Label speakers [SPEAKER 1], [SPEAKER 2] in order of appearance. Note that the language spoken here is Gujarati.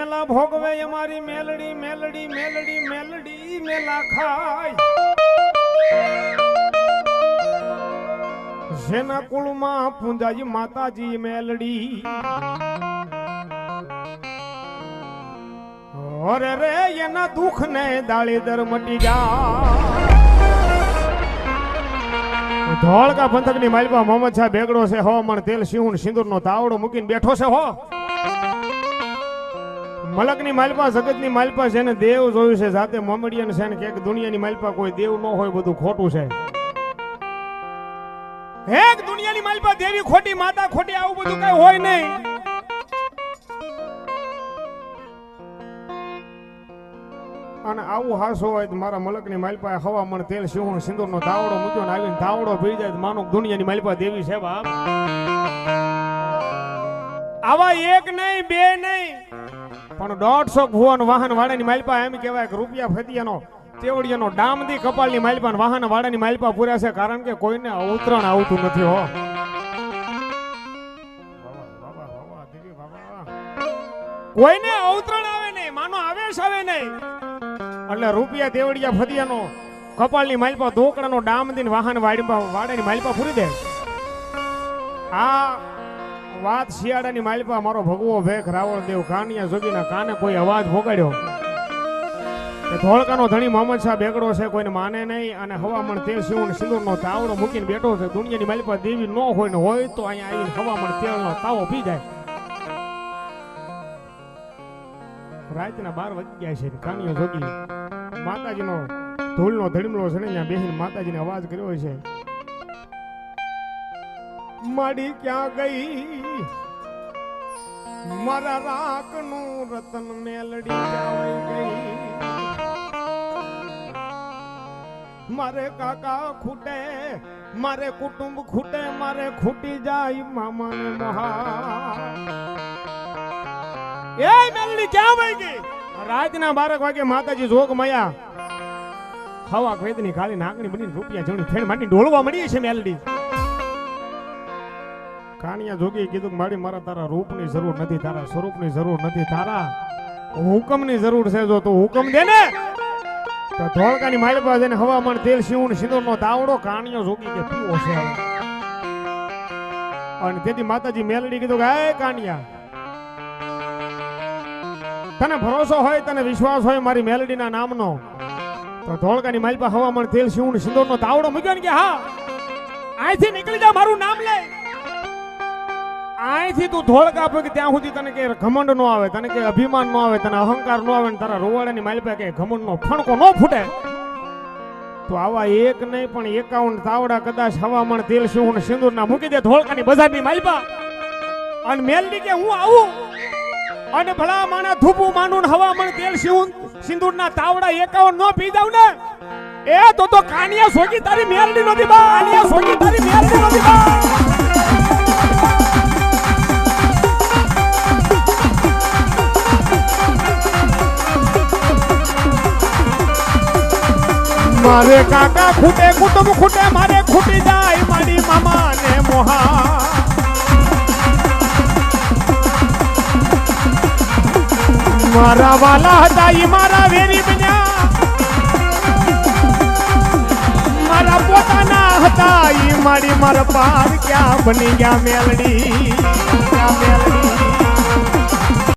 [SPEAKER 1] મેલા ભોગવે અમારી મેલડી મેલડી મેલડી મેલડી મેલા ખાય જેના કુળમાં પૂંજાજી માતાજી મેલડી અરે રે એના દુઃખ ને દાળીદર મટી જા ધોળકા પંથક ની માલપા મોહમ્મદ શાહ બેગડો છે હવામાન તેલ સિંહુણ સિંદૂર નો તાવડો મૂકીને બેઠો છે હો મલક ની માલપા જગત ની માલપા છે ને દેવ જોયું છે જાતે મોમેડિયન છે ને કે દુનિયાની માલપા કોઈ દેવ ન હોય બધું ખોટું છે એક દુનિયાની માલપા દેવી ખોટી માતા ખોટી આવું બધું કઈ હોય નહીં અને આવું હાસો હોય તો મારા મલકની માલપા હવામણ તેલ સિંહણ સિંદૂર નો તાવડો મૂક્યો ને આવીને તાવડો પી જાય તો માનો દુનિયાની માલપા દેવી છે બાપ આવા એક નહીં બે નહીં પણ 150 ભુવન વાહન વાળાની માલપા એમ કહેવાય કે રૂપિયા ફતિયાનો તેવડિયાનો ડામદી કપાલની માલપા વાહન વાળાની માલપા પૂર્યા છે કારણ કે કોઈને અવતરણ આવતું નથી હો કોઈને અવતરણ આવે નહીં માનો આવેશ આવે નહીં એટલે રૂપિયા તેવડિયા ફતિયાનો કપાળની માલપા ધોકડાનો ડામદીન વાહન વાડાની માલપા પૂરી દે આ વાત શિયાળાની માલપા મારો ભગવો ભેખ રાવળ દેવ કાનિયા જોગીના કાને કોઈ અવાજ ભોગાડ્યો ધોળકાનો ધણી મોહમ્મદ શાહ બેગડો છે કોઈને માને નહીં અને હવામણ તેલ સિંહણ સિંદૂરનો તાવડો મૂકીને બેઠો છે દુનિયાની માલપા દેવી ન હોય ને હોય તો અહીંયા આવીને હવામણ તેલનો તાવો પી જાય રાતના 12 વાગી ગયા છે કાનિયો જોગી માતાજીનો ધૂળનો ધડમલો છે ને અહીંયા બેહીને માતાજીને અવાજ કર્યો છે માડી ક્યાં ગઈ મારા રાખનું રતન મેલડી જાવાઈ ગઈ મારે કાકા ખૂટે મારે કુટુંબ ખૂટે મારે ખૂટી જાય મામાને મહા એ મેલડી ક્યાં વઈ ગઈ રાતના 12 વાગે માતાજી જોગ માયા હવા વેદની ખાલી નાગણી બની રૂપિયા જણી ફેણ માંડી ઢોળવા મળી છે મેલડી કાનિયા જોગી કીધું માડી મારા તારા રૂપની જરૂર નથી તારા સ્વરૂપની જરૂર નથી તારા હુકમની જરૂર છે જો તું હુકમ દે ને તો ધોળકાની માલપા જઈને હવામાન તેલ સિંહણ સિંદૂરનો તાવડો કાનિયો જોગી કે પીવો છે અને તેથી માતાજી મેલડી કીધું કે એ કાનિયા તને ભરોસો હોય તને વિશ્વાસ હોય મારી મેલડીના નામનો તો ધોળકાની માલપા હવામાન તેલ સિંહણ સિંદૂરનો તાવડો મૂક્યો ને કે હા અહીંથી નીકળી જા મારું નામ લે અહીંથી તું ધોળકા પગ ત્યાં સુધી તને કે ઘમંડ નો આવે તને કે અભિમાન નો આવે તને અહંકાર નો આવે ને તારા રોવાડાની માલપા કે ઘમંડ નો ફણકો નો ફૂટે તો આવા એક નહીં પણ 51 તાવડા કદાચ હવામાન તેલ સિંહણ સિંદૂરના મૂકી દે ધોળકાની બજારની માલપા અને મેલડી કે હું આવું અને ભલા માણા ધૂપું માનું હવામાન તેલ સિંદૂરના તાવડા 51 નો પી જાવ ને એ તો કાનિયા સોગી તારી મેલડી નો દીબા કાનિયા સોગી તારી મેલડી નો દીબા મારે કાકા ખૂટે કુટુંબ ખૂટે મારે ખૂટી જાય મારી મામા ને મોહા મારા વાલા હતા ઈ મારા વેરી બન્યા મારા પોતાના હતા ઈ મારી મારા પાર ક્યાં બની ગયા મેલડી ક્યાં મેલડી